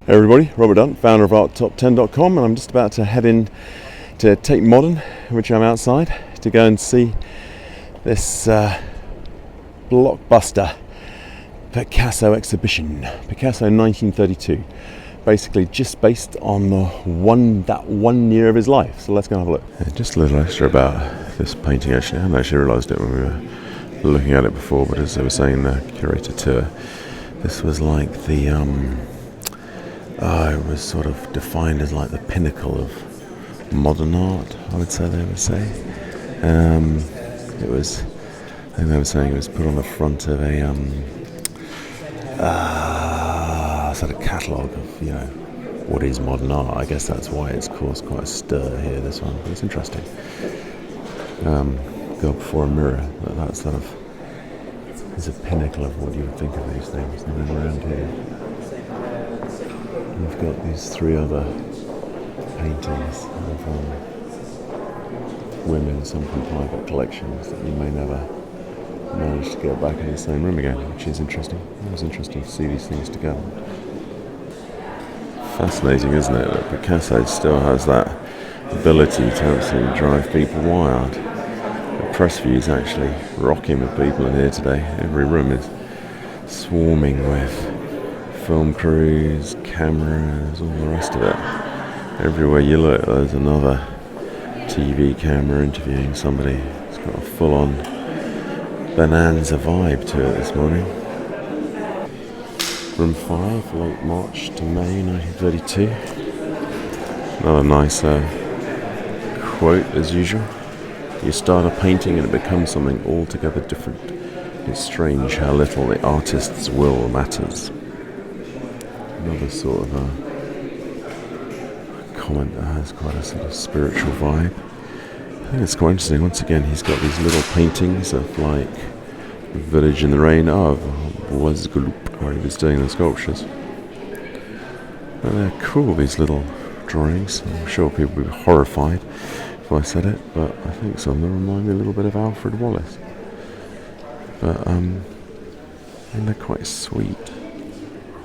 Hey everybody, Robert Dunt, founder of ArtTop10.com, and I'm just about to head in to Tate Modern, which I'm outside, to go and see this blockbuster Picasso exhibition. Picasso 1932, basically just based on that one year of his life. So let's go and have a look. Just a little extra about this painting actually. I hadn't actually realised it when we were looking at it before, but as I was saying in the curator tour, this was like the it was sort of defined as like the pinnacle of modern art, I would say they would say. It was, I think they were saying it was put on the front of a sort of catalogue of, you know, what is modern art. I guess that's why it's caused quite a stir here, this one, but it's interesting. Go before a mirror, that sort of is a pinnacle of what you would think of these things. And then around here you've got these three other paintings of women, some from private collections that you may never manage to get back in the same room again, which is interesting. It was interesting to see these things together. Fascinating, isn't it, that Picasso still has that ability to absolutely drive people wild. The press views actually rocking with people in here today. Every room is swarming with film crews, cameras, all the rest of it. Everywhere you look, there's another TV camera interviewing somebody. It's got a full-on bonanza vibe to it this morning. Room 5, late March to May 1932. Another nice quote as usual. You start a painting and it becomes something altogether different. It's strange how little the artist's will matters. Another sort of a comment that has quite a sort of spiritual vibe. I think it's quite interesting. Once again, he's got these little paintings of like the village in the rain of Boisgeloup, where he was doing the sculptures. And they're cool, these little drawings. I'm sure people would be horrified if I said it, but I think some of them remind me a little bit of Alfred Wallace. But and they're quite sweet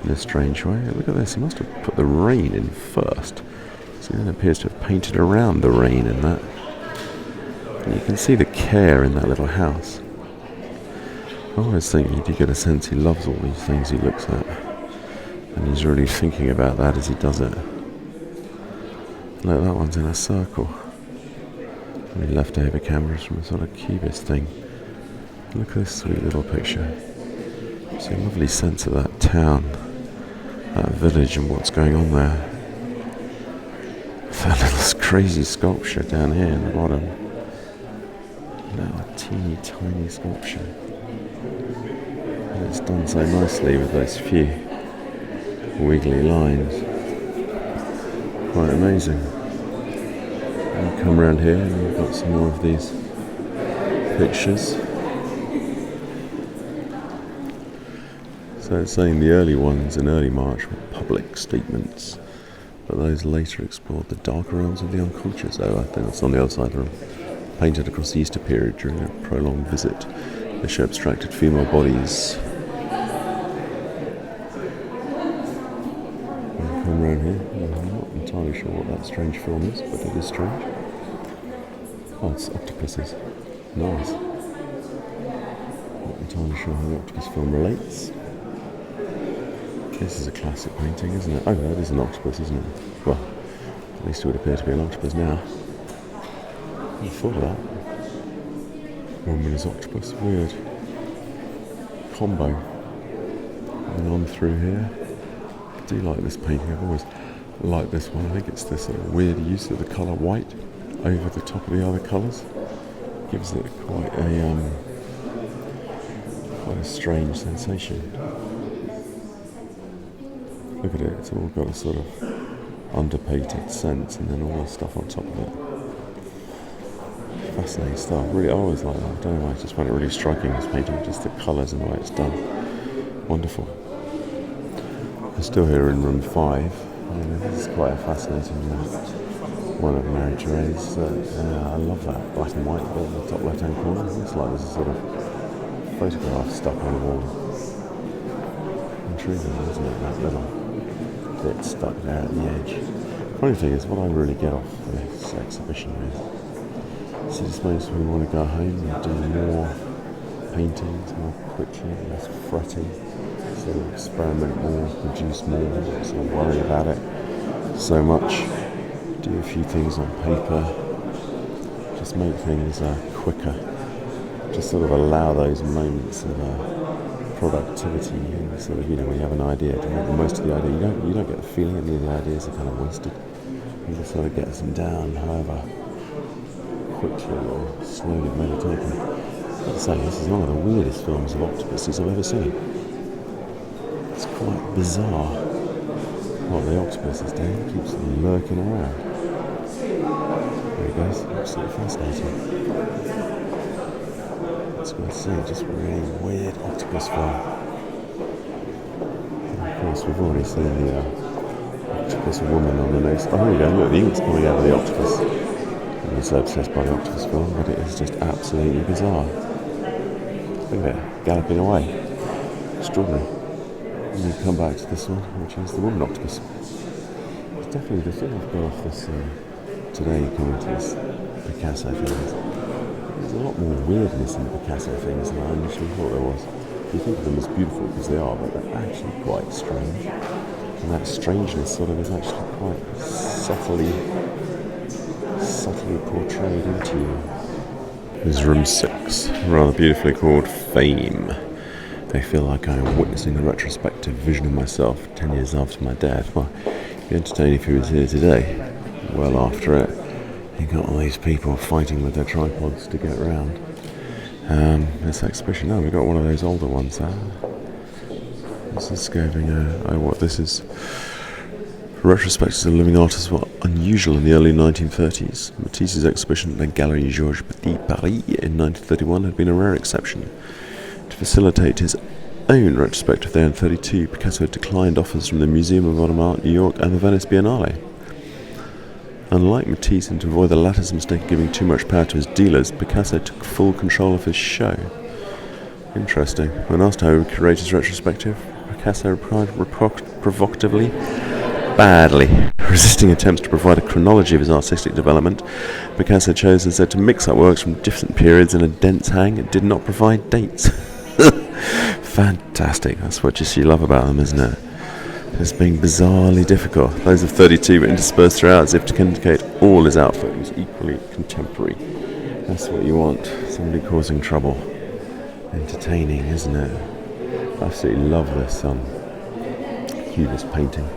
in a strange way. Look at this, he must have put the rain in first. So it appears to have painted around the rain in that. And you can see the care in that little house. I always think you do get a sense he loves all these things he looks at. And he's really thinking about that as he does it. Look, that one's in a circle. Maybe leftover cameras from a sort of cubist thing. Look at this sweet little picture. It's a lovely sense of that town, that village and what's going on there. That little crazy sculpture down here in the bottom. Little teeny tiny sculpture. And it's done so nicely with those few wiggly lines. Quite amazing. And you come around here and you've got some more of these pictures. So it's saying the early ones in early March were public statements, but those later explored the darker realms of the unconscious. Oh, I think that's on the other side of the room. Painted across the Easter period during a prolonged visit, they show abstracted female bodies. Come around here. I'm not entirely sure what that strange film is, but it is strange. Oh, it's octopuses. Nice. Not entirely sure how the octopus film relates. This is a classic painting, isn't it? Oh, that is an octopus, isn't it? Well, at least it would appear to be an octopus now. I thought of that. Woman is octopus. Weird combo. And on through here. I do like this painting. I've always liked this one. I think it's this sort of weird use of the colour white over the top of the other colours. Gives it quite a strange sensation. Look at it, it's all got a sort of underpainted sense and then all the stuff on top of it. Fascinating stuff. Really, I always like that. I don't know why, I just find it really striking, this painting, just the colours and the way it's done. Wonderful. We're still here in room 5. This is quite a fascinating one of marie-thérèse. I love that black and white bit in the top left hand corner. It looks like there's a sort of photograph stuck on the wall. Intriguing, isn't it, that little bit stuck there at the edge. Funny thing is, what I really get off this exhibition is it just makes me want to go home and do more paintings more quickly, less fretty, sort of experiment more, produce more, not sort of worry about it so much, do a few things on paper, just make things quicker, just sort of allow those moments of productivity and sort of, when you have an idea, to make the most of the idea. You don't get the feeling any of the ideas are kind of wasted. You just sort of get them down, however quickly or slowly it may be taken. I've got to say, this is one of the weirdest films of octopuses I've ever seen. It's quite bizarre what the octopus is doing. It keeps lurking around. There he goes, absolutely fascinating. It's good to see, just a really weird octopus film. And of course, we've already seen the octopus woman on the next. Oh, here we go, look, the ink's coming out of the octopus. I'm so obsessed by the octopus film, but it is just absolutely bizarre. Look at it, galloping away. Extraordinary. And we come back to this one, which is the woman octopus. It's definitely the thing I've got off this today, coming to this Picasso films. There's a lot more weirdness in the Picasso things than I initially thought there was. You think of them as beautiful because they are, but they're actually quite strange. And that strangeness sort of is actually quite subtly portrayed into you. This is room 6, rather beautifully called Fame. I feel like I am witnessing a retrospective vision of myself 10 years after my death. Well, it'd be entertaining if he was here today. Well after it, you got all these people fighting with their tripods to get around. This exhibition, no, we got one of those older ones. This is scoping what this is. Retrospectives of living artists were unusual in the early 1930s. Matisse's exhibition at La Galerie Georges Petit Paris in 1931 had been a rare exception. To facilitate his own retrospective there in 1932, Picasso had declined offers from the Museum of Modern Art, New York, and the Venice Biennale. Unlike Matisse, and to avoid the latter's mistake of giving too much power to his dealers, Picasso took full control of his show. Interesting. When asked how he would curate his retrospective, Picasso replied provocatively, badly. Resisting attempts to provide a chronology of his artistic development, Picasso chose instead to mix up works from different periods in a dense hang and did not provide dates. Fantastic. That's what you love about them, isn't it? It's being bizarrely difficult. Those of 32 were interspersed throughout as if to indicate all his output was equally contemporary. That's what you want. Somebody causing trouble. Entertaining, isn't it? I absolutely love this Cubist painting.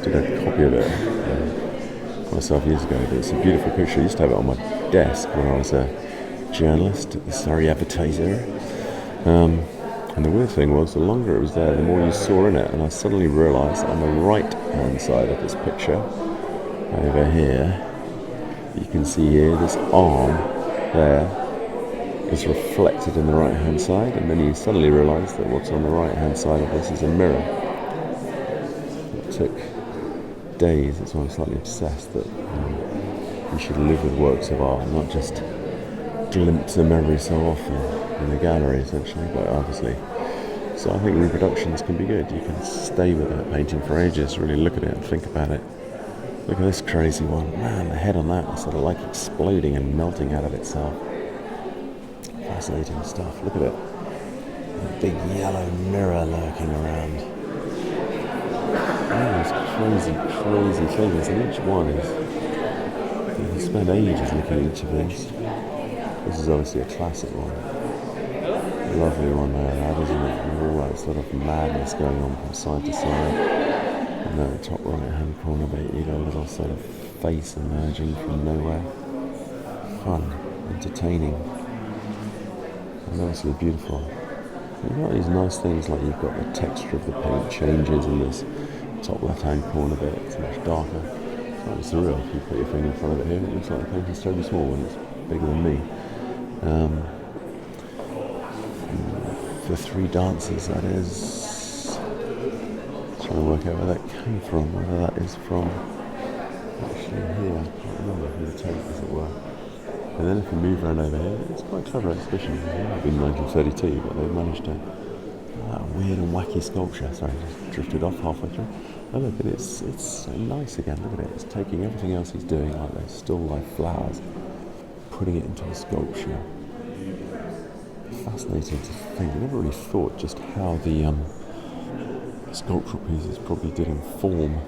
Did a copy of it myself years ago, but it's a beautiful picture. I used to have it on my desk when I was a journalist at the Surrey Advertiser. And the weird thing was, the longer it was there, the more you saw in it, and I suddenly realised that on the right-hand side of this picture, over here, you can see here, this arm there is reflected in the right-hand side, and then you suddenly realise that what's on the right-hand side of this is a mirror. It took days, that's why I'm slightly obsessed that you should live with works of art, not just glimpse a memory so often in the gallery, essentially, but obviously. So I think reproductions can be good. You can stay with a painting for ages, really look at it and think about it. Look at this crazy one. Man, the head on that is sort of like exploding and melting out of itself. Fascinating stuff. Look at it. A big yellow mirror lurking around. All these crazy things, and each one is... You can spend ages looking at each of these. This is obviously a classic one. A lovely one there, isn't it? With all that sort of madness going on from side to side. And at the top right hand corner bit, you got a little sort of face emerging from nowhere. Fun, entertaining, and obviously beautiful. You've got these nice things like you've got the texture of the paint changes in this top left hand corner bit, it's much darker. It's like surreal. If you put your finger in front of it here, it looks like the paint is totally small and it's bigger than me. The three dancers, that is, trying to work out where that came from, whether that is from actually here, I can't remember who the Tate, as it were. And then if we move around over here, it's quite a clever exhibition. It might have been 1932, but they've managed to, that weird and wacky sculpture, sorry, just drifted off halfway through. Oh look, it's so nice again. Look at it. It's taking everything else he's doing, like those still life flowers, putting it into a sculpture. Fascinating to think. I never really thought just how the sculptural pieces probably did inform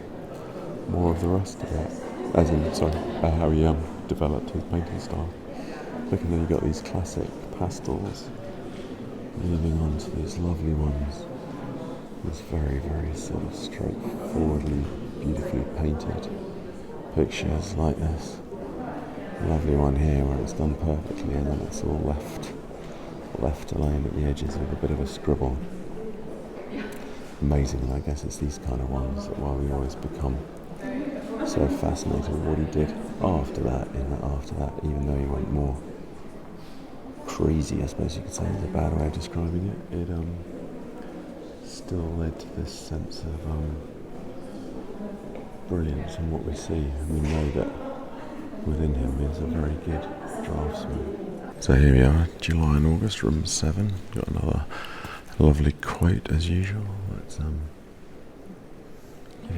more of the rest of it. As in, sorry, how he developed his painting style. Look, and then you got these classic pastels moving on to these lovely ones. This very, very sort of straightforwardly, beautifully painted pictures like this. Lovely one here where it's done perfectly and then it's all left alone at the edges with a bit of a scribble. Amazing, and I guess it's these kind of ones that why we always become so fascinated with what he did after that, even though he went more crazy, I suppose you could say, is a bad way of describing it. It still led to this sense of brilliance in what we see, and we know that within him is a very good draftsman. So here we are, July and August, room 7. Got another lovely quote as usual. Let's give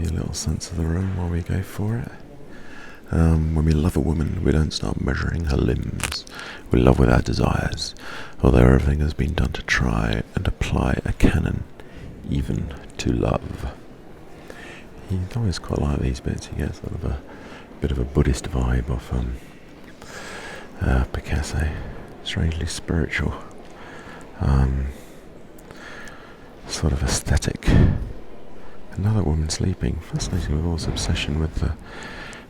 you a little sense of the room while we go for it. When we love a woman, we don't start measuring her limbs. We love with our desires, although everything has been done to try and apply a canon, even to love. He always quite like these bits. He gets sort of a bit of a Buddhist vibe off Picasso. Strangely spiritual, sort of aesthetic. Another woman sleeping. Fascinating with all this obsession with the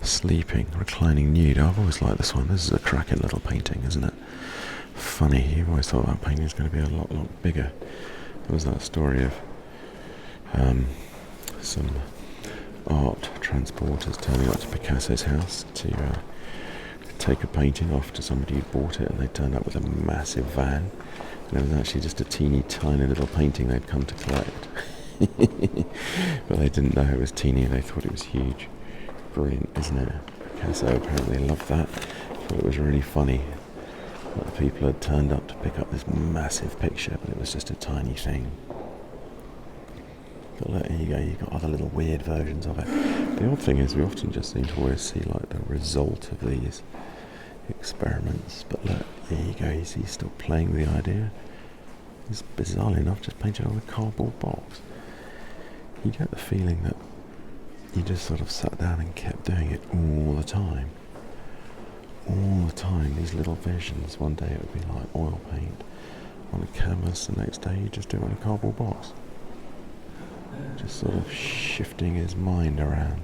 sleeping, reclining nude. I've always liked this one. This is a cracking little painting, isn't it? Funny, you've always thought that painting was going to be a lot bigger. There was that story of some art transporters turning up to Picasso's house to take a painting off to somebody who bought it, and they turned up with a massive van, and it was actually just a teeny tiny little painting they'd come to collect. But they didn't know it was teeny, they thought it was huge. Brilliant, isn't it? Picasso apparently loved that. Thought it was really funny that the people had turned up to pick up this massive picture, but it was just a tiny thing. But look, here you go, you've got other little weird versions of it. The odd thing is we often just seem to always see like the result of these experiments, but look, here you go, he's still playing with the idea. He's bizarrely enough just painted on a cardboard box. You get the feeling that he just sort of sat down and kept doing it all the time. All the time, these little visions. One day it would be like oil paint on a canvas, the next day he'd just do it on a cardboard box. Just sort of shifting his mind around.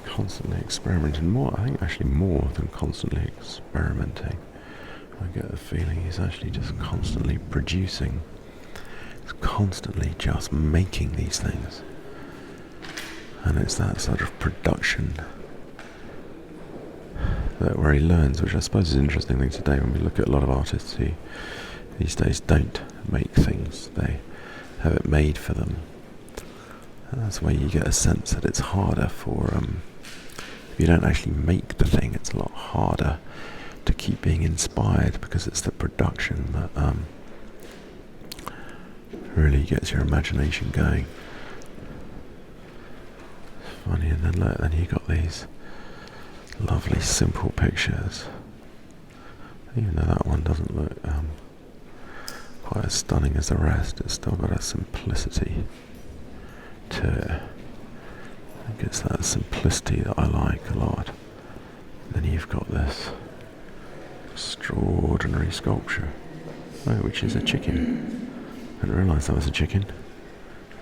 Constantly experimenting. I think actually more than constantly experimenting. I get the feeling he's actually just constantly producing. He's constantly just making these things. And it's that sort of production that where he learns, which I suppose is an interesting thing today when we look at a lot of artists who these days don't make things. They have it made for them. And that's where you get a sense that it's harder for if you don't actually make the thing, it's a lot harder to keep being inspired, because it's the production that really gets your imagination going. It's funny, and then look, then you got these lovely simple pictures. Even though that one doesn't look quite as stunning as the rest, it's still got a simplicity to it. I think it's that simplicity that I like a lot. And then you've got this extraordinary sculpture, which is a chicken. I didn't realise that was a chicken.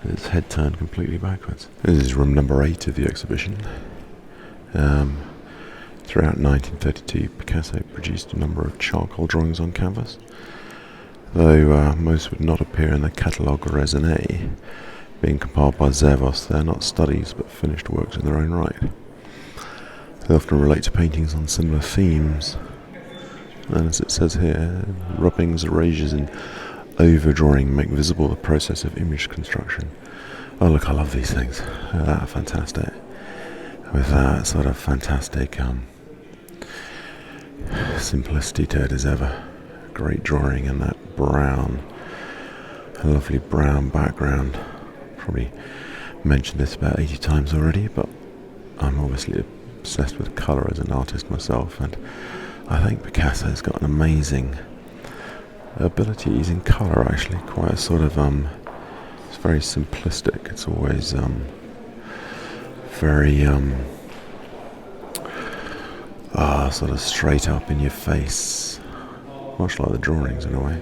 Its head turned completely backwards. This is room number 8 of the exhibition. Throughout 1932, Picasso produced a number of charcoal drawings on canvas, though most would not appear in the catalogue raisonné, being compiled by Zervos. They are not studies, but finished works in their own right. They often relate to paintings on similar themes, and as it says here, rubbings, erasures, and overdrawing make visible the process of image construction. Oh look, I love these things. That are fantastic. With that sort of fantastic simplicity to it as ever. Great drawing, and that brown, a lovely brown background. Probably mentioned this about 80 times already, but I'm obviously obsessed with colour as an artist myself, and I think Picasso's got an amazing ability at using colour, actually. Quite a sort of, it's very simplistic. It's always very sort of straight up in your face, much like the drawings in a way.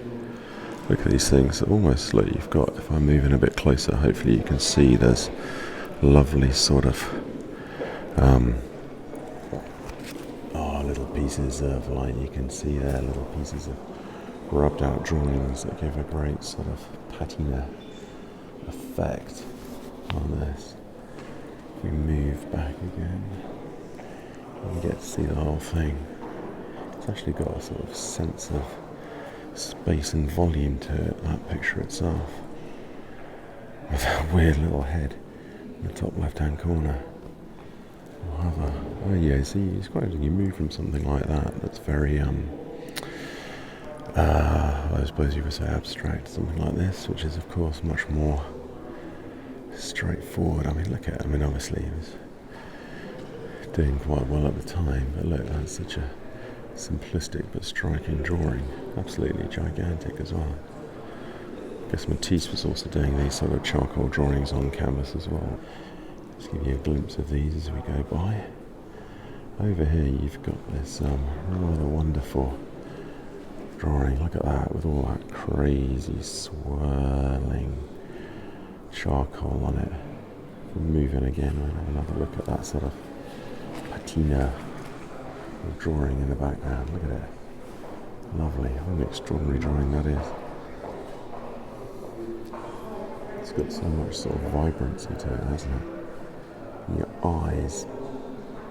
Look at these things, almost like you've got, if I move in a bit closer, hopefully you can see there's lovely sort of little pieces of light. You can see there little pieces of rubbed out drawings that give a great sort of patina effect on this. If we move back again, you get to see the whole thing. It's actually got a sort of sense of space and volume to it, that picture itself, with that weird little head in the top left hand corner. Oh yeah, see, it's quite interesting. You move from something like that that's very I suppose you would say abstract, something like this, which is of course much more straightforward. I mean, look at it. I mean, obviously it was doing quite well at the time, but look, that's such a simplistic but striking drawing. Absolutely gigantic as well. I guess Matisse was also doing these sort of charcoal drawings on canvas as well. Just give you a glimpse of these as we go by. Over here you've got this rather wonderful drawing. Look at that, with all that crazy swirling charcoal on it. If we move in again, we'll have another look at that sort of patina drawing in the background. Look at it. Lovely. What an extraordinary drawing that is. It's got so much sort of vibrancy to it, hasn't it? And your eyes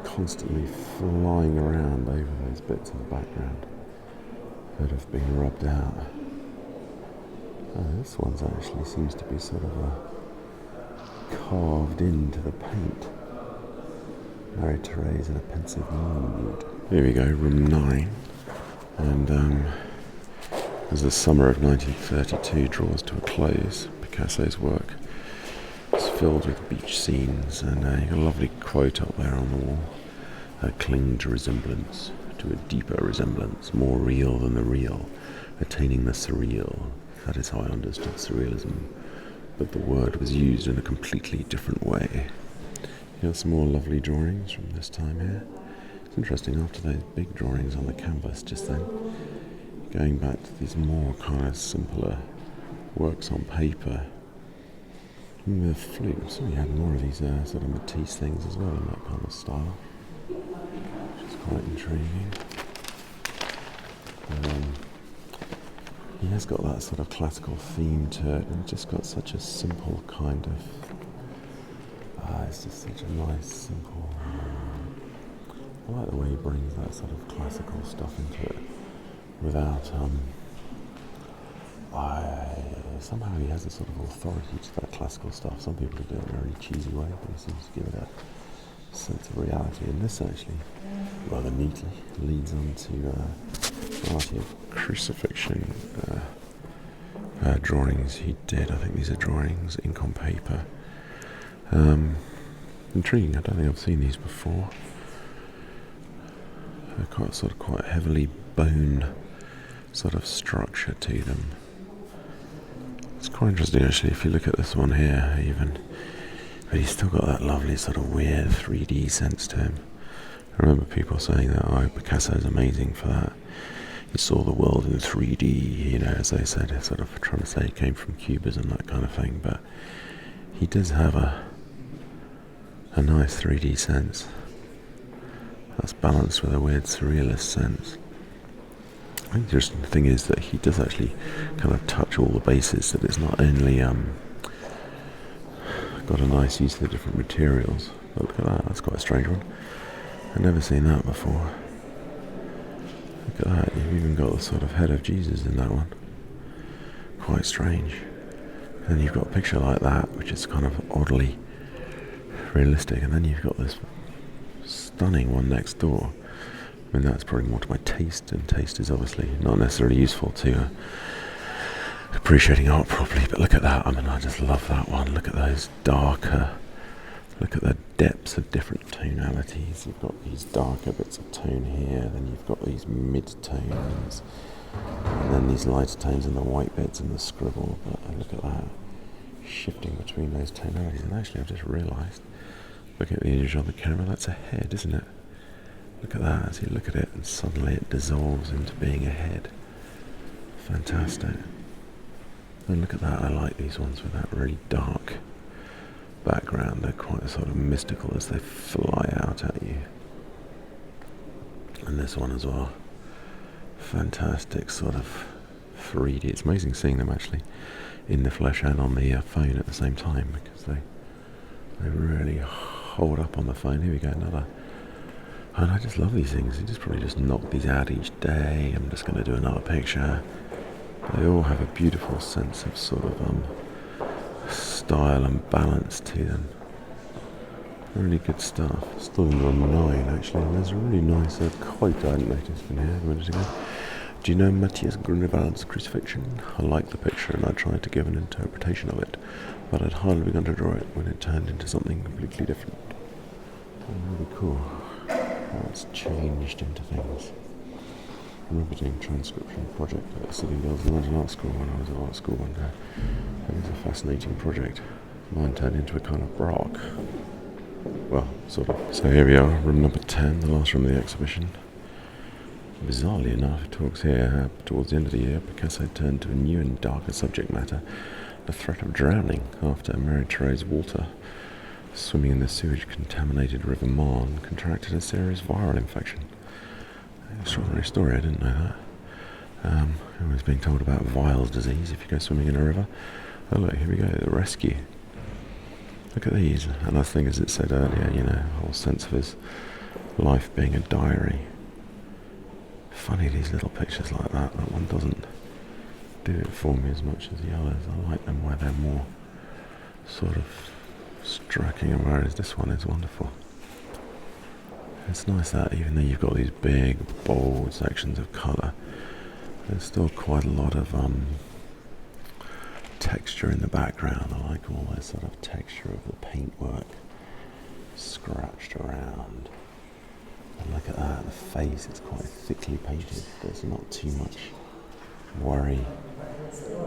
constantly flying around over those bits in the background that have been rubbed out. Oh, this one's actually seems to be sort of carved into the paint. Marie-thérèse in a pensive mood. Here we go, room 9. And as the summer of 1932 draws to a close, Picasso's work is filled with beach scenes, and you've got a lovely quote up there on the wall. Cling to resemblance, to a deeper resemblance, more real than the real, attaining the surreal. That is how I understood surrealism, but the word was used in a completely different way. You got some more lovely drawings from this time here. It's interesting, after those big drawings on the canvas just then, going back to these more kind of simpler works on paper. And the flute, so we had more of these sort of Matisse things as well in that kind of style, which is quite intriguing. He has got that sort of classical theme to it, and just got such a simple kind of it's just such a nice, simple I like the way he brings that sort of classical stuff into it without somehow he has a sort of authority to that classical stuff. Some people do it in a very cheesy way, but he seems to give it a sense of reality, and this actually rather neatly leads on to a variety of crucifixion drawings he did. I think these are drawings, ink on paper. Intriguing, I don't think I've seen these before. They're quite heavily bone sort of structure to them. It's quite interesting actually, if you look at this one here even, but he's still got that lovely sort of weird 3D sense to him. I remember people saying that, oh, Picasso's amazing for that. He saw the world in 3D, you know, as they said, sort of trying to say it came from Cubism, that kind of thing, but he does have a nice 3D sense that's balanced with a weird surrealist sense. I think the interesting thing is that he does actually kind of touch all the bases, that it's not only got a nice use of the different materials. But look at that, that's quite a strange one. I've never seen that before. Look at that, you've even got the sort of head of Jesus in that one. Quite strange. And then you've got a picture like that, which is kind of oddly realistic, and then you've got this stunning one next door. I mean, that's probably more to my taste, and taste is obviously not necessarily useful to appreciating art properly. But look at that. I mean, I just love that one. Look at those darker. Look at the depths of different tonalities. You've got these darker bits of tone here, then you've got these mid-tones, and then these lighter tones and the white bits and the scribble. But look at that, shifting between those tonalities. And actually I've just realised, looking at the image on the camera, that's a head, isn't it? Look at that, as you look at it, and suddenly it dissolves into being a head. Fantastic. And look at that, I like these ones with that really dark background. They're quite sort of mystical as they fly out at you. And this one as well, fantastic sort of 3D. It's amazing seeing them actually in the flesh and on the phone at the same time, because they really hold up on the phone. Here we go, another. And I just love these things. You just probably just knock these out each day. I'm just going to do another picture. They all have a beautiful sense of sort of style and balance to them. Really good stuff. Still in room 9 actually, and there's a really nice quote I hadn't noticed in here a minute ago. Do you know Matthias Grunewald's Crucifixion? I liked the picture and I tried to give an interpretation of it, but I'd hardly begun to draw it when it turned into something completely different. Really cool how it's changed into things. I remember doing a transcription project at City Girls London Art School when I was at art school one day. It was a fascinating project. Mine turned into a kind of baroque. Well, sort of. So here we are, room number 10, the last room of the exhibition. Bizarrely enough, it talks here how towards the end of the year, Picasso turned to a new and darker subject matter, the threat of drowning after Marie-Thérèse Walter, swimming in the sewage-contaminated River Marne, contracted a serious viral infection. Extraordinary story, I didn't know that. I was being told about Weil's disease if you go swimming in a river. Oh look, here we go, the rescue. Look at these, and I think as it said earlier, you know, the whole sense of his life being a diary. Funny these little pictures like that, that one doesn't do it for me as much as the others. I like them where they're more sort of striking, and whereas this one is wonderful. It's nice that even though you've got these big, bold sections of colour, there's still quite a lot of texture in the background. I like all that sort of texture of the paintwork scratched around. And look at that, the face, it's quite thickly painted. There's not too much worry.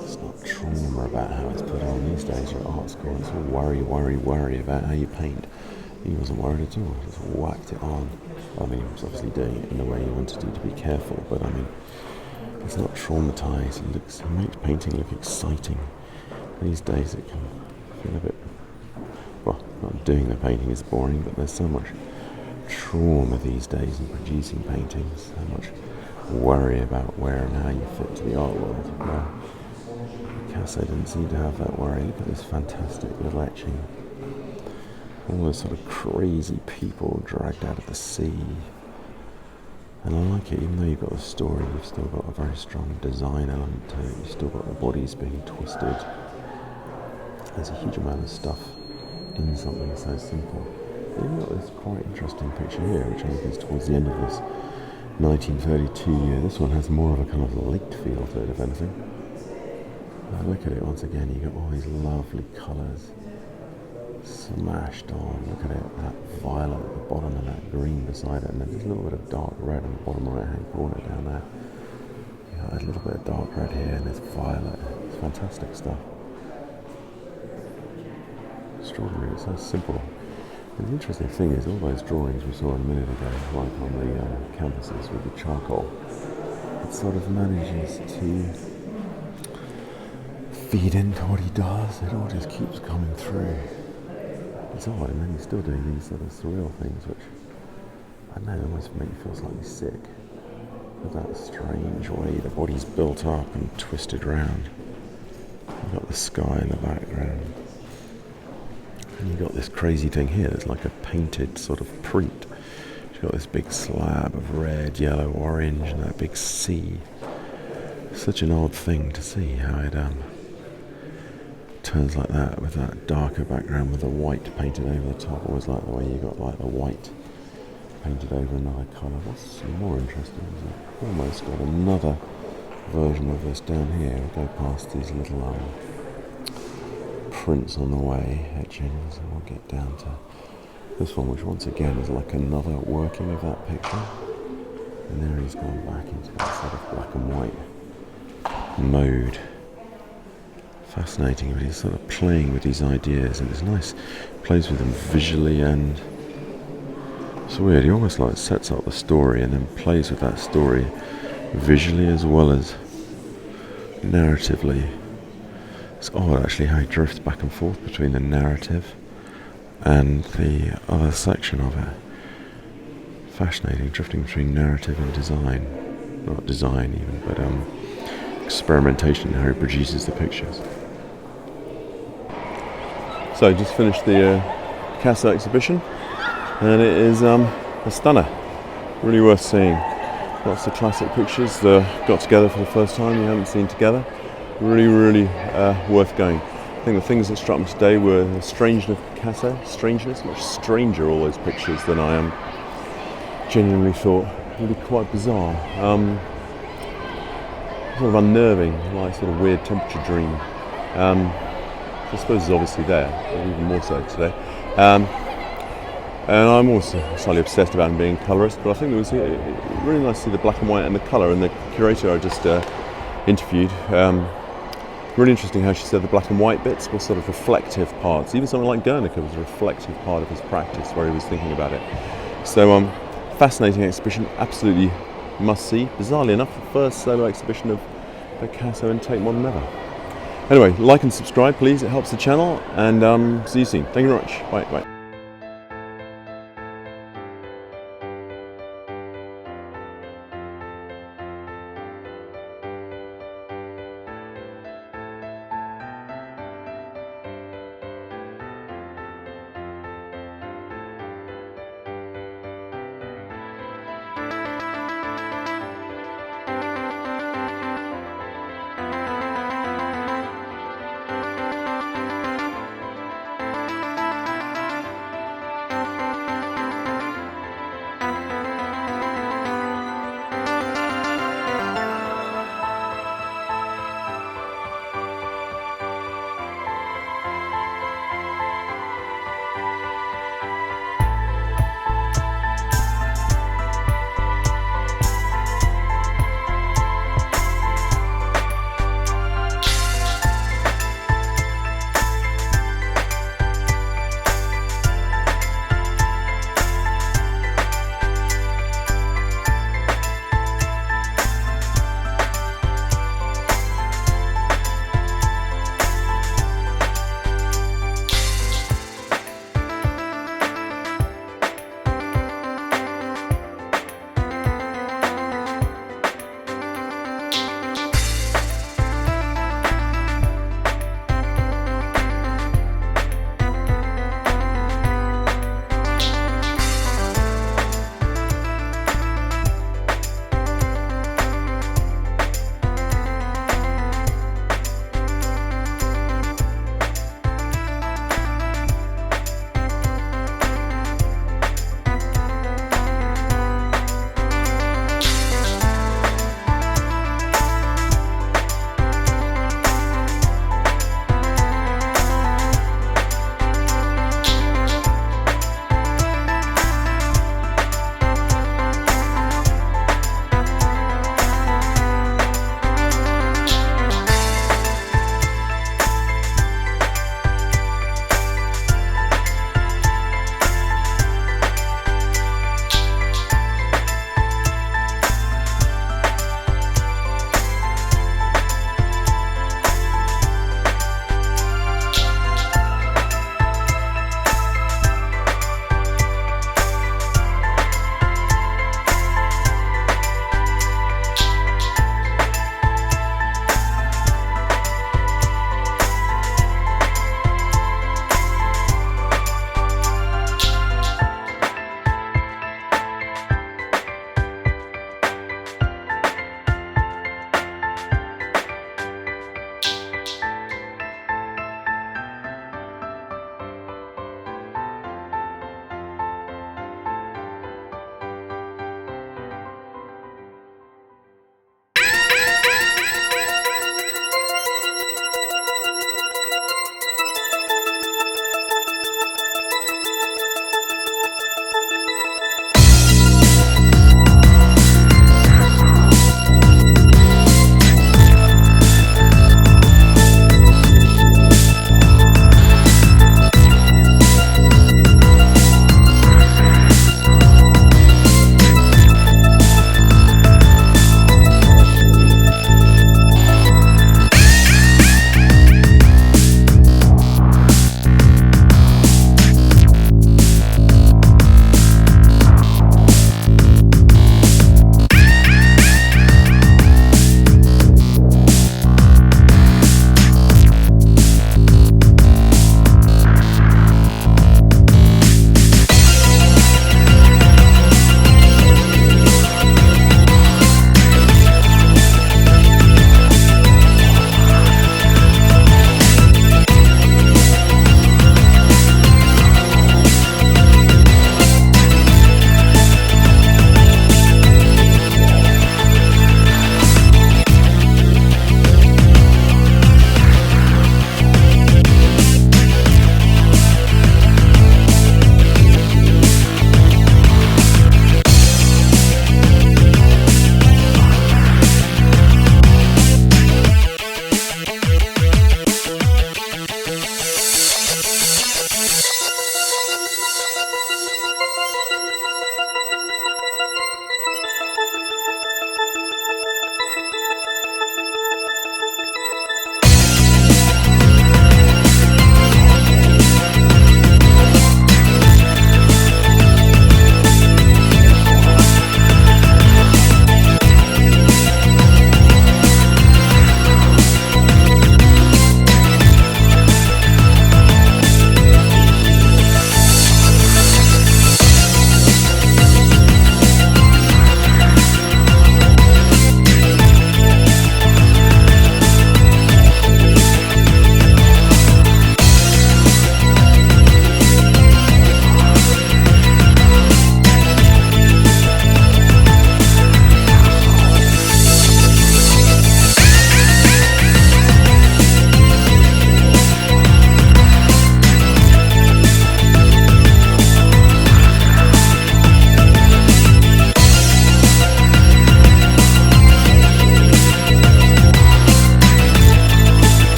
It's not trauma about how it's put on these days at art school. It's all worry about how you paint. He wasn't worried at all, just whacked it on. I mean, he was obviously doing it in a way he wanted you to be careful, but I mean, it's not traumatised. It makes painting look exciting. These days it can feel a bit, well, not doing the painting is boring, but there's so much trauma these days in producing paintings, so much worry about where and how you fit to the art world. Well, Picasso didn't seem to have that worry. Look at this fantastic little etching. All those sort of crazy people dragged out of the sea. And I like it, even though you've got the story, you've still got a very strong design element to it. You've still got the bodies being twisted. There's a huge amount of stuff in something so simple. You've got this quite interesting picture here, which I think is towards the end of this 1932 year. This one has more of a kind of late feel to it, if anything. Look at it once again, you've got all these lovely colours smashed on. Look at it, that violet at the bottom and that green beside it, and then there's a little bit of dark red in the bottom right hand corner down there. You got a little bit of dark red here and this violet. It's fantastic stuff. Extraordinary, it's so simple. And the interesting thing is all those drawings we saw a minute ago, like on the canvases with the charcoal, it sort of manages to feed into what he does. It all just keeps coming through. It's odd, and then he's still doing these sort of surreal things, which, I don't know, almost make you feel slightly sick. With that strange way the body's built up and twisted round. You've got the sky in the background. And you've got this crazy thing here that's like a painted sort of print. You've got this big slab of red, yellow, orange, and that big sea. Such an odd thing to see how it turns like that with that darker background with the white painted over the top. Always like the way you got like the white painted over another colour. What's more interesting is I've almost got another version of this down here. We go past these little prints on the way, etchings, and we'll get down to this one, which once again is like another working of that picture. And there he's gone back into that sort of black and white mode. Fascinating, but he's sort of playing with these ideas, and it's nice. Plays with them visually, and it's weird. He almost like sets up the story and then plays with that story visually as well as narratively. It's odd actually how he drifts back and forth between the narrative and the other section of it. Fascinating, drifting between narrative and design. Not design even, but experimentation in how he produces the pictures. So just finished the Picasso exhibition, and it is a stunner. Really worth seeing. Lots of classic pictures that got together for the first time you haven't seen together. Really worth going. I think the things that struck me today were the strangeness of Picasso. Strangeness, much stranger all those pictures than I genuinely thought. Really quite bizarre. Sort of unnerving, like sort of weird temperature dream. I suppose is obviously there, even more so today. And I'm also slightly obsessed about him being colourist, but I think it was really nice to see the black and white and the colour. And the curator I just interviewed, really interesting how she said the black and white bits were sort of reflective parts. Even something like Guernica was a reflective part of his practice, where he was thinking about it. So fascinating exhibition, absolutely must see. Bizarrely enough, the first solo exhibition of Picasso and Tate Modern ever. Anyway, like and subscribe please, it helps the channel, and see you soon. Thank you very much. Bye.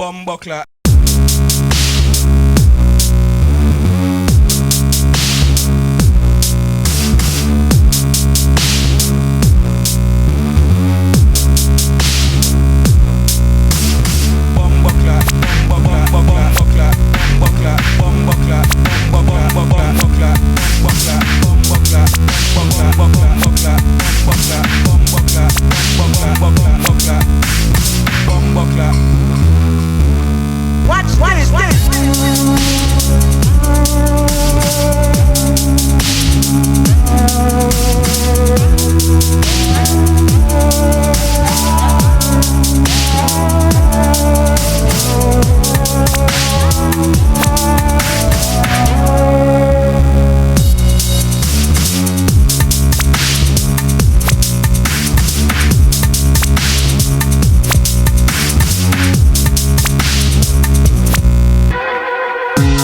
Bumbuckler. What is this?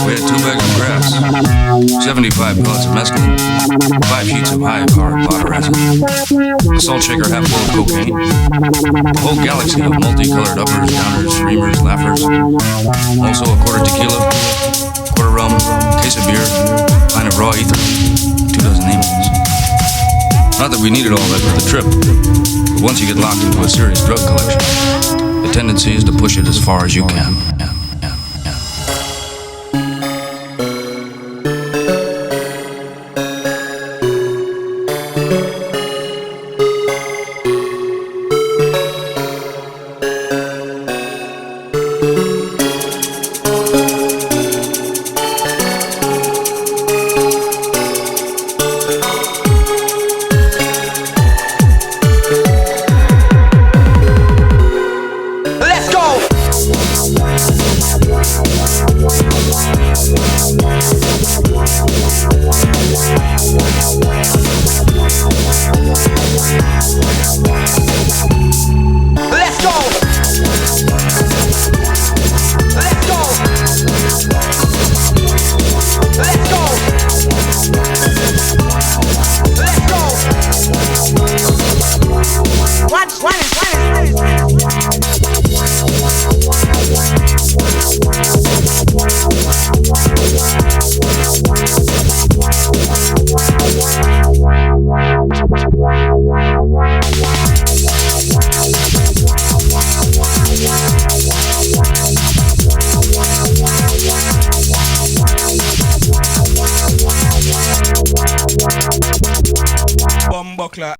We had 2 bags of grass, 75 pellets of mescaline, 5 sheets of high-powered powder resin, a salt shaker half full of cocaine, a whole galaxy of multicolored uppers, downers, screamers, laughers, also a quarter tequila, quarter rum, case of beer, pint of raw ether, 2 dozen emails. Not that we needed all that for the trip, but once you get locked into a serious drug collection, the tendency is to push it as far as you can. Bumbuckler.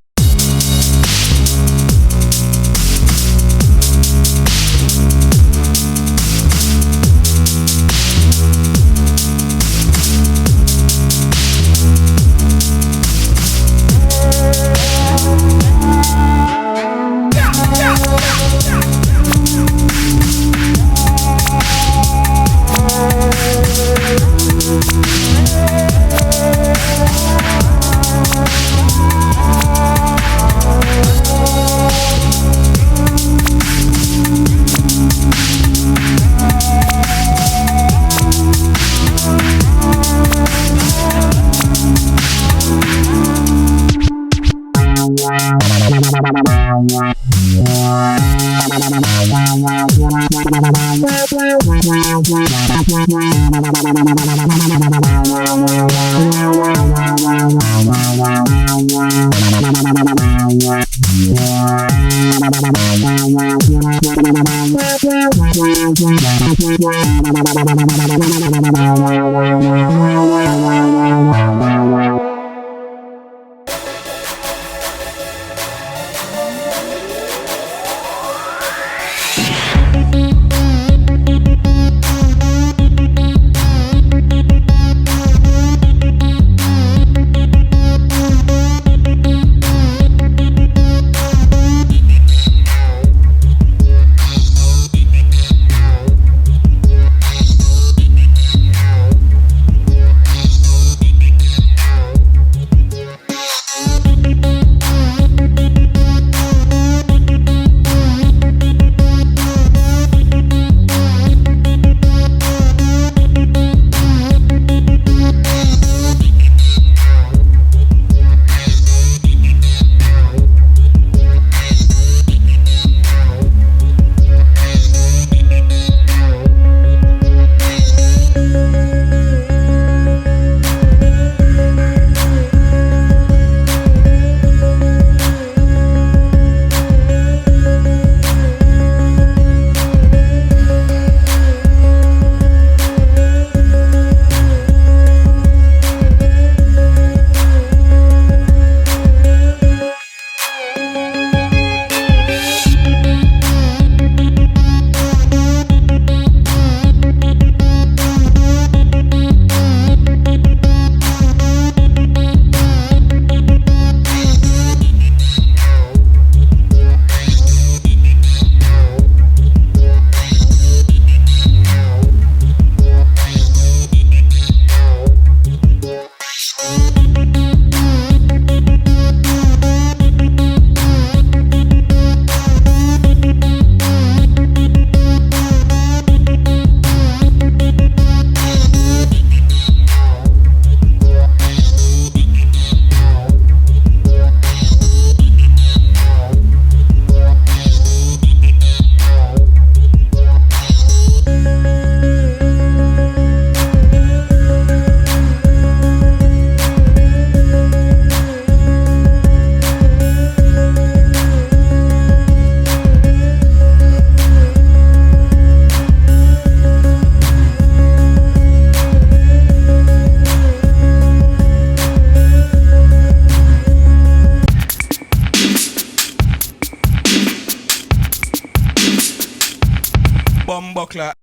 bumbuckler.